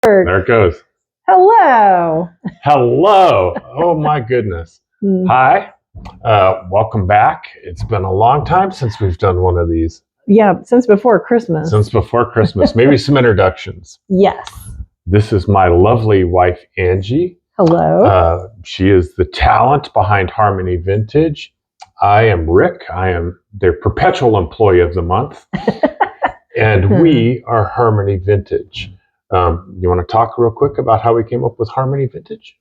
There it goes. Hello. Hello. Oh my goodness. Hi. Welcome back. It's been a long time since we've done one of these. Yeah, since before Christmas. Since before Christmas. Maybe some introductions. Yes. This is my lovely wife, Angie. Hello. She is the talent behind Harmony Vintage. I am Rick. I am their perpetual employee of the month. And we are Harmony Vintage. You want to talk real quick about how we came up with Harmony Vintage?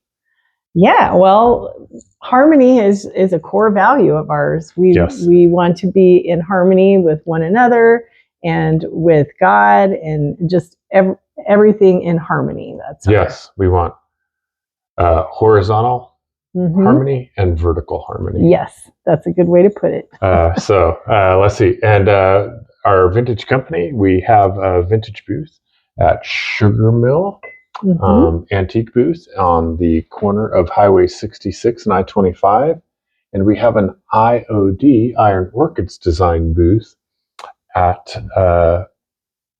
Yeah, well, harmony is a core value of ours. Yes. We want to be in harmony with one another and with God and just everything in harmony. Yes, we want horizontal harmony and vertical harmony. Yes, that's a good way to put it. So let's see. And our vintage company, we have a vintage booth at Sugar Mill, antique booth on the corner of Highway 66 and I-25. And we have an IOD, Iron Orchids design booth at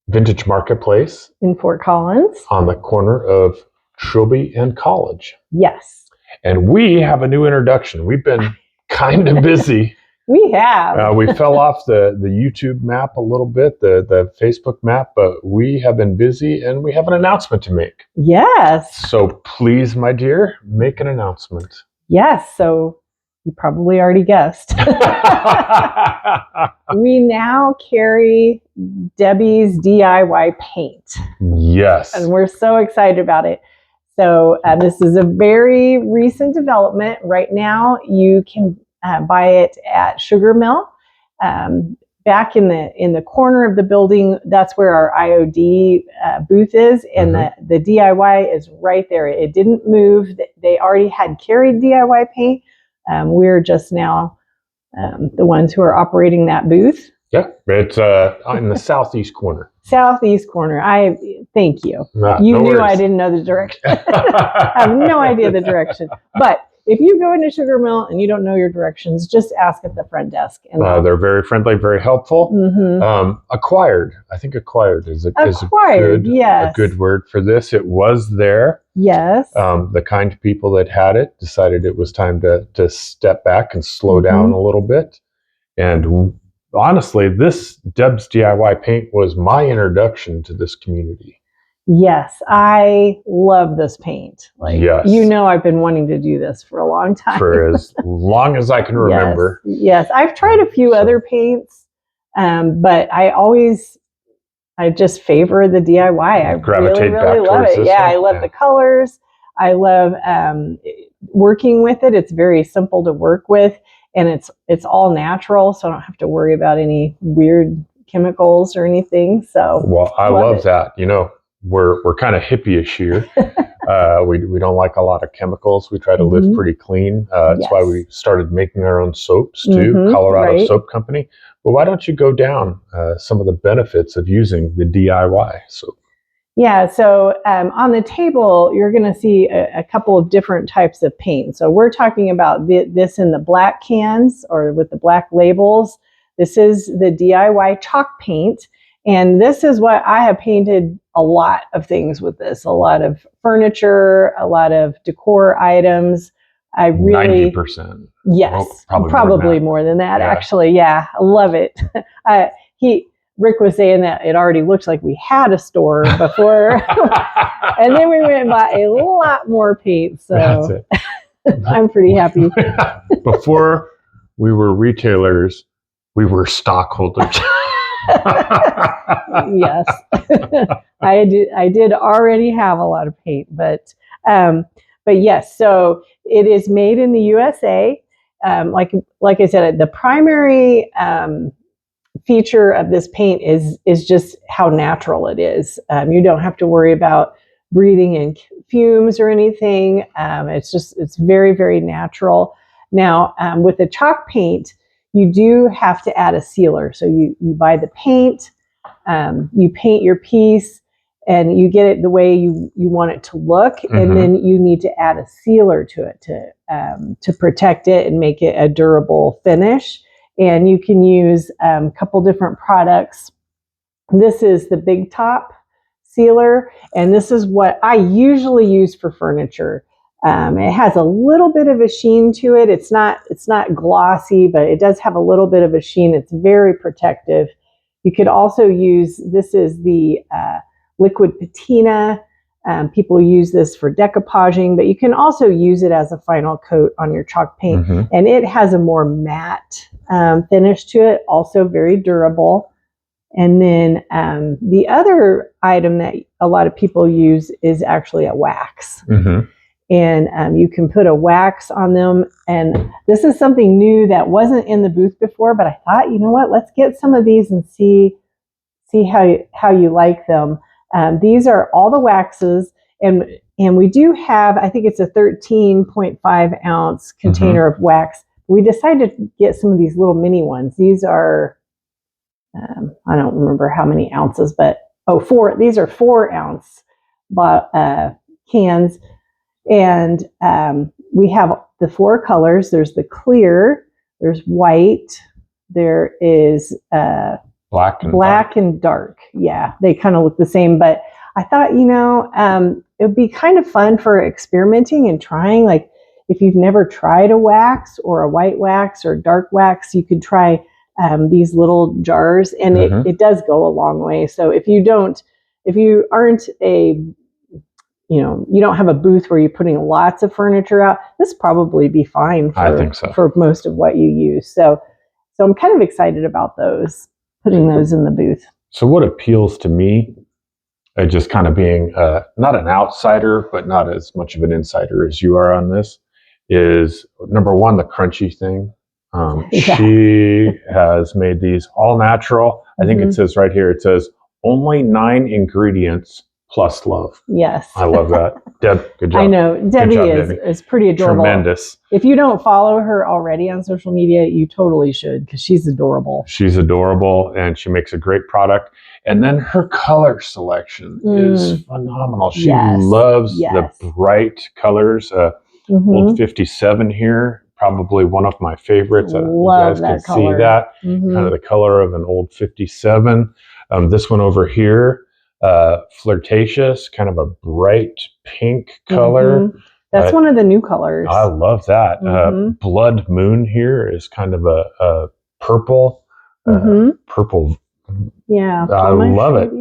Vintage Marketplace. In Fort Collins. On the corner of Trilby and College. Yes. And we have a new introduction. We've been kind of busy. We have. We fell off the YouTube map a little bit, the Facebook map, but we have been busy and we have an announcement to make. Yes. So please, my dear, make an announcement. Yes. So you probably already guessed. We now carry Debi's DIY paint. Yes. And we're so excited about it. So this is a very recent development. Right now, you can buy it at Sugar Mill. Back in the corner of the building, that's where our IOD booth is, and the DIY is right there. It didn't move. They already had carried DIY paint. We're just now the ones who are operating that booth. Yeah, it's in the southeast corner. Southeast corner. Thank you. No You knew worries. I didn't know the direction. I have no idea the direction. But if you go into Sugar Mill and you don't know your directions, just ask at the front desk. And they're very friendly, very helpful. Acquired. I think acquired is a good word for this. It was there. Yes. The kind of people that had it decided it was time to step back and slow down a little bit. And honestly, this Deb's DIY paint was my introduction to this community. Yes, I love this paint. Yes. You know, I've been wanting to do this for a long time. For as long as I can remember. Yes. I've tried a few other paints, but I just favor the DIY. I really love it. Yeah, I love the colors. I love working with it. It's very simple to work with, and it's all natural, so I don't have to worry about any weird chemicals or anything. So well, I love that. You know, we're kind of hippie-ish here. We don't like a lot of chemicals. We try to live pretty clean. That's why we started making our own soaps too, Colorado Soap Company. But why don't you go down some of the benefits of using the DIY soap? Yeah, so on the table, you're going to see a couple of different types of paint. So we're talking about this in the black cans or with the black labels. This is the DIY chalk paint. And this is what I have painted a lot of things with this, a lot of furniture, a lot of decor items. I really 90%. Yes, well, probably more than that. Actually. Yeah, I love it. Rick was saying that it already looks like we had a store before, and then we went and bought a lot more paint. So that's it. I'm pretty happy. Before we were retailers, we were stockholders. Yes, I did already have a lot of paint, but yes. So it is made in the USA. Like I said, the primary feature of this paint is just how natural it is. You don't have to worry about breathing in fumes or anything. It's very, very natural. Now, with the chalk paint, you do have to add a sealer. So you buy the paint, you paint your piece, and you get it the way you want it to look, and then you need to add a sealer to it to protect it and make it a durable finish. And you can use a couple different products. This is the Big Top sealer, and this is what I usually use for furniture. It has a little bit of a sheen to it. It's not glossy, but it does have a little bit of a sheen. It's very protective. You could also use, this is the liquid patina. People use this for decoupaging, but you can also use it as a final coat on your chalk paint. And it has a more matte finish to it, also very durable. And then the other item that a lot of people use is actually a wax. And you can put a wax on them. And this is something new that wasn't in the booth before, but I thought, you know what, let's get some of these and see how you like them. These are all the waxes, and we do have, I think it's a 13.5 ounce container of wax. We decided to get some of these little mini ones. These are, I don't remember how many ounces, but these are 4 ounce cans. And we have the 4 colors. There's the clear, there's white, there is black and dark. Yeah, they kind of look the same, but I thought, it would be kind of fun for experimenting and trying. Like, if you've never tried a wax or a white wax or dark wax, you could try these little jars, and it does go a long way. So if you aren't you don't have a booth where you're putting lots of furniture out, this probably be fine I think so. For most of what you use. So I'm kind of excited about putting those in the booth. So what appeals to me, just kind of being not an outsider, but not as much of an insider as you are on this, is number one, the crunchy thing. She has made these all natural. I think it says right here, it says only 9 ingredients plus love. Yes. I love that. Deb, good job. I know. Debi is pretty adorable. Tremendous. If you don't follow her already on social media, you totally should, because she's adorable. She's adorable, and she makes a great product. And then her color selection is phenomenal. She loves the bright colors. Old 57 here, probably one of my favorites. Love you guys that can color. see that. Kind of the color of an old 57. This one over here, flirtatious, kind of a bright pink color. That's one of the new colors. I love that. Blood Moon here is kind of a purple. Purple. Yeah. I love it.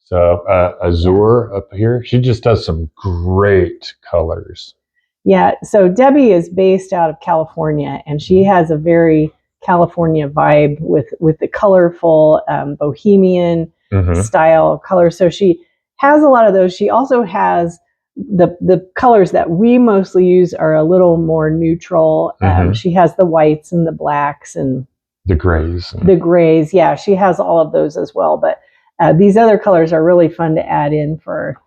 So Azure up here. She just does some great colors. Yeah. So Debi is based out of California, and she has a very California vibe with the colorful bohemian style colors. So she has a lot of those. She also has the colors that we mostly use are a little more neutral. She has the whites and the blacks and the grays. Yeah, she has all of those as well. But these other colors are really fun to add in for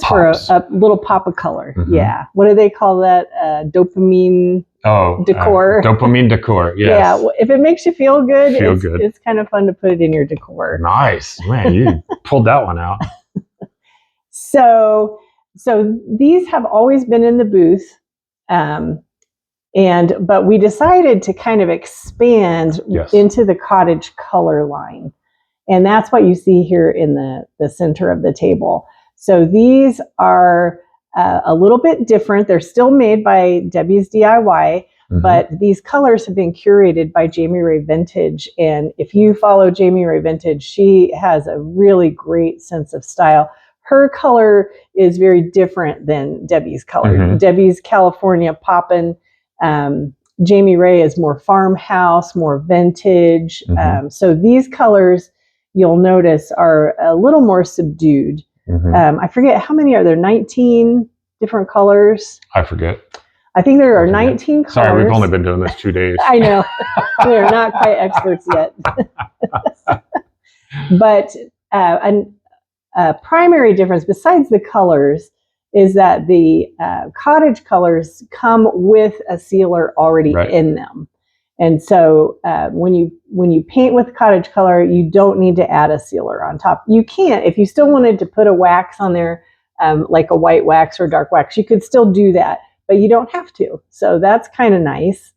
for a little pop of color. Yeah. What do they call that? Dopamine decor. Dopamine decor. Yes. Yeah. If it makes you feel good, it's kind of fun to put it in your decor. Nice. Man, you pulled that one out. So these have always been in the booth. But we decided to kind of expand into the cottage color line. And that's what you see here in the center of the table. So these are a little bit different. They're still made by Debi's DIY, but these colors have been curated by Jamie Ray Vintage. And if you follow Jamie Ray Vintage, she has a really great sense of style. Her color is very different than Debi's color. Debi's California poppin'. Jamie Ray is more farmhouse, more vintage. So these colors, you'll notice, are a little more subdued. I forget, how many are there? 19 different colors? I forget. I think there are 19 colors. Sorry, we've only been doing this 2 days. I know. We are not quite experts yet. But a primary difference, besides the colors, is that the cottage colors come with a sealer already in them. And so when you paint with cottage color, you don't need to add a sealer on top. You can, if you still wanted to put a wax on there, like a white wax or dark wax, you could still do that, but you don't have to. So that's kind of nice.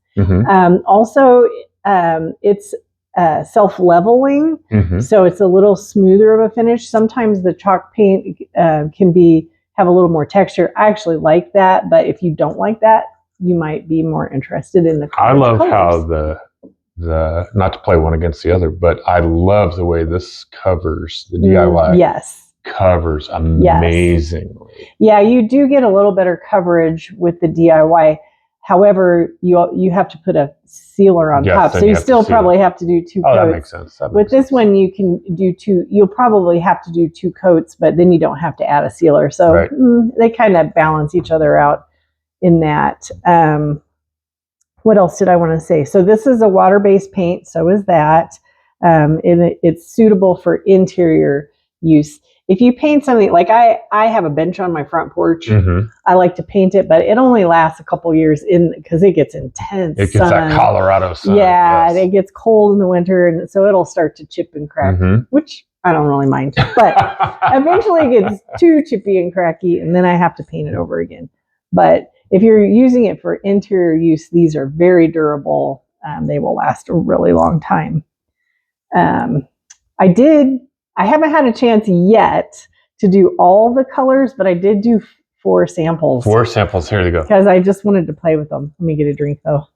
Also, it's self-leveling, so it's a little smoother of a finish. Sometimes the chalk paint can have a little more texture. I actually like that, but if you don't like that, you might be more interested in the I love colors. how the not to play one against the other, but I love the way this covers the DIY. Yes. Covers amazingly. Yeah, you do get a little better coverage with the DIY. However, you have to put a sealer on top, so you still probably have to do 2 coats. That makes sense. With this one, you can do 2. You'll probably have to do 2 coats, but then you don't have to add a sealer. So they kind of balance each other out in that. What else did I want to say? So this is a water-based paint. So is that. It's suitable for interior use. If you paint something, like I have a bench on my front porch. I like to paint it, but it only lasts a couple years because it gets intense. It gets that Colorado sun. Yeah, and it gets cold in the winter, and so it'll start to chip and crack, which I don't really mind. But eventually it gets too chippy and cracky, and then I have to paint it over again. But if you're using it for interior use, these are very durable. They will last a really long time. I haven't had a chance yet to do all the colors, but I did do 4 samples. 4 samples, here you go. Because I just wanted to play with them. Let me get a drink though.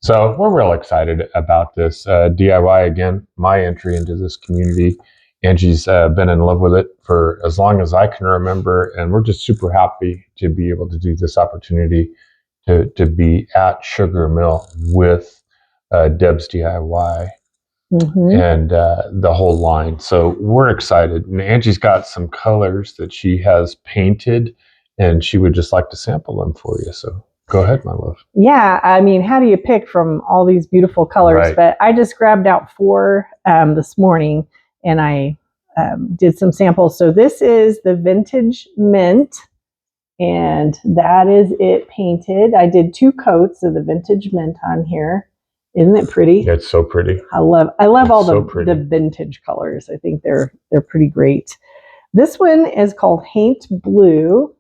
So we're real excited about this DIY. Again, my entry into this community. Angie's been in love with it for as long as I can remember, and we're just super happy to be able to do this opportunity to be at Sugar Mill with Deb's DIY. And the whole line. So we're excited. And Angie's got some colors that she has painted, and she would just like to sample them for you. So go ahead, my love. Yeah, I mean, how do you pick from all these beautiful colors? Right. But I just grabbed out 4 this morning, and I did some samples. So this is the Vintage Mint, and that is it painted. I did 2 coats of the Vintage Mint on here. Isn't it pretty? It's so pretty. I love all the vintage colors. I think they're pretty great. This one is called Haint Blue,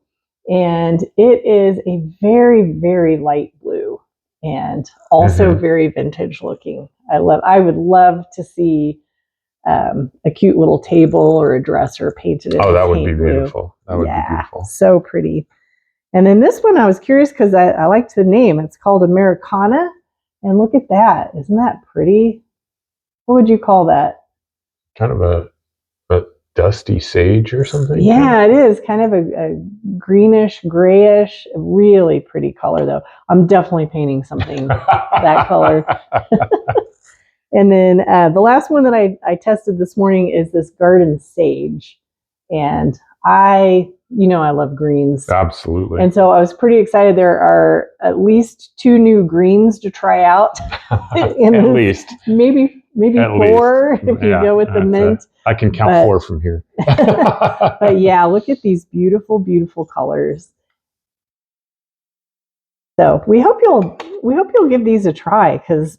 and it is a very, very light blue and also very vintage looking. I would love to see a cute little table or a dresser painted in that would be blue. Beautiful. That would be beautiful. So pretty. And then this one, I was curious because I liked the name. It's called Americana. And look at that. Isn't that pretty? What would you call that? Kind of a dusty sage or something? Yeah, it is. Kind of a greenish, grayish, really pretty color, though. I'm definitely painting something that color. And then the last one that I tested this morning is this garden sage. And I love greens. Absolutely. And so I was pretty excited. There are at least 2 new greens to try out. At least. Maybe 4 if you go with the mint. I can count 4 from here. But yeah, look at these beautiful, beautiful colors. So we hope you'll give these a try because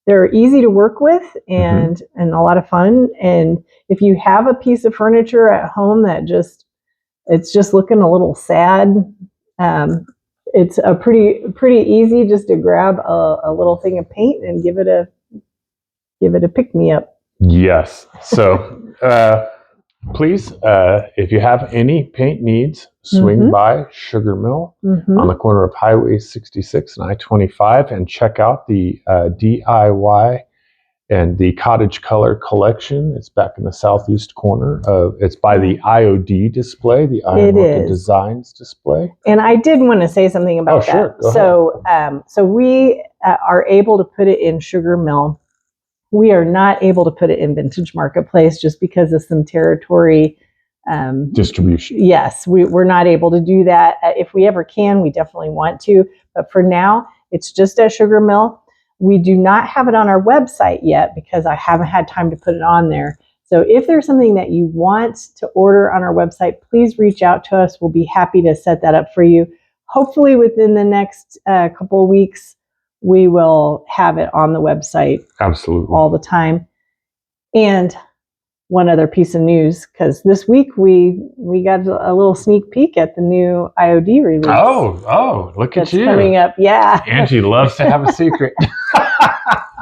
they're easy to work with and a lot of fun. And if you have a piece of furniture at home that it's just looking a little sad, it's a pretty easy just to grab a little thing of paint and give it a pick me up. Yes. So please, if you have any paint needs, swing by Sugar Mill on the corner of Highway 66 and I-25 and check out the DIY and the Cottage Color Collection. It's back in the southeast corner. It's by the IOD display, the Iron Orchid Designs display. And I did want to say something about that. Sure. So we are able to put it in Sugar Mill. We are not able to put it in Vintage Marketplace just because of some territory distribution. Yes, we're not able to do that. If we ever can, we definitely want to. But for now, it's just at Sugar Mill. We do not have it on our website yet because I haven't had time to put it on there. So if there's something that you want to order on our website, please reach out to us. We'll be happy to set that up for you. Hopefully within the next couple of weeks, we will have it on the website. Absolutely. All the time. And one other piece of news, because this week we got a little sneak peek at the new IOD release. Oh, look at you. Coming up. Yeah. Angie loves to have a secret.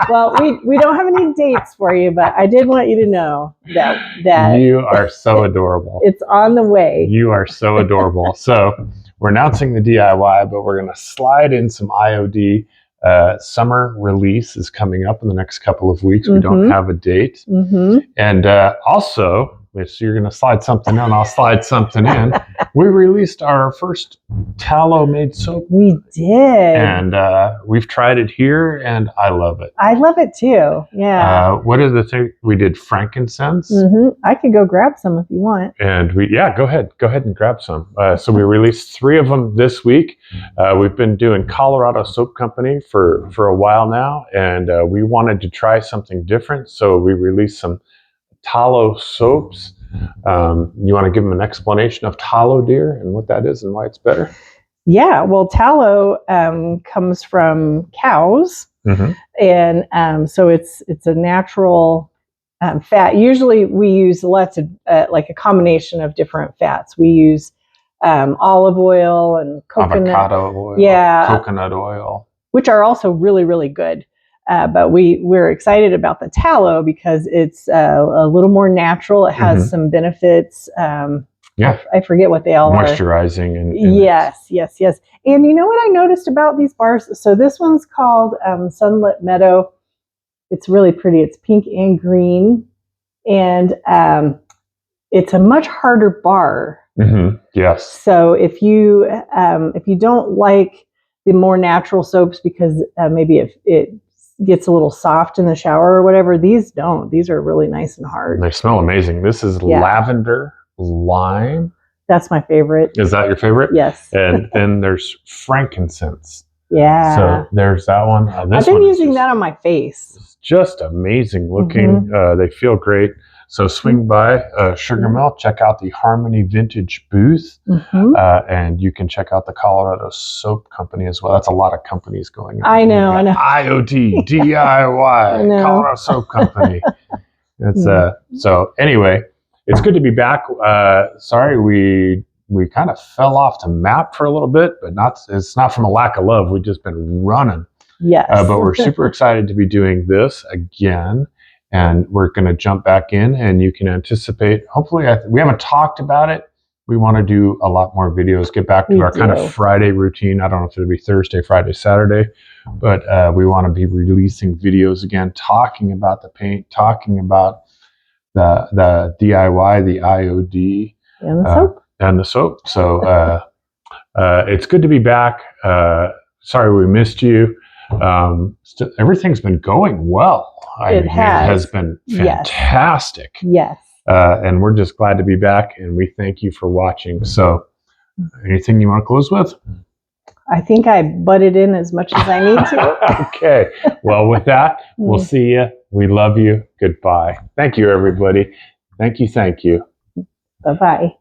Well, we don't have any dates for you, but I did want you to know that you are so adorable. It's on the way. You are so adorable. So we're announcing the DIY, but we're going to slide in some IOD. Summer release is coming up in the next couple of weeks. We don't have a date. And also, so you're going to slide something in, I'll slide something in. We released our first tallow made soap. We did. And we've tried it here, and I love it. I love it too. Yeah. What are the things? We did frankincense. I could go grab some if you want. And go ahead and grab some. So we released 3 of them this week. We've been doing Colorado Soap Company for a while now, and we wanted to try something different. So we released some tallow soaps. You want to give them an explanation of tallow, dear, and what that is and why it's better? Yeah, well, tallow comes from cows, and so it's a natural fat. Usually, we use lots of like a combination of different fats. We use olive oil and avocado oil, coconut oil, which are also really, really good. But we're excited about the tallow because it's a little more natural. It has some benefits. I forget what they all moisturizing are. Yes. And you know what I noticed about these bars? So this one's called Sunlit Meadow. It's really pretty. It's pink and green, and it's a much harder bar. Yes. So if you don't like the more natural soaps because maybe it gets a little soft in the shower or whatever, these don't. These are really nice and hard. They smell amazing. This is lavender lime. That's my favorite. Is that your favorite? Yes. And then there's frankincense. Yeah. So there's that one. I've been using that on my face. It's just amazing looking. They feel great. So swing by Sugar Mill, check out the Harmony Vintage booth, and you can check out the Colorado Soap Company as well. That's a lot of companies going on. I know. IOD, DIY, Colorado Soap Company. It's so anyway, it's good to be back. Sorry, we kind of fell off the map for a little bit, but it's not from a lack of love. We've just been running. Yes. But we're super excited to be doing this again. And we're going to jump back in, and you can anticipate. Hopefully, we haven't talked about it. We want to do a lot more videos, get back to our kind of Friday routine. I don't know if it'll be Thursday, Friday, Saturday, but we want to be releasing videos again, talking about the paint, talking about the DIY, the IOD, and the soap. So it's good to be back. Sorry we missed you. Everything's been going well. It has been fantastic. Yes. And we're just glad to be back, and we thank you for watching. So anything you want to close with? I think I butted in as much as I need to. Okay. Well, with that, we'll see you. We love you. Goodbye. Thank you, everybody. Thank you. Bye-bye.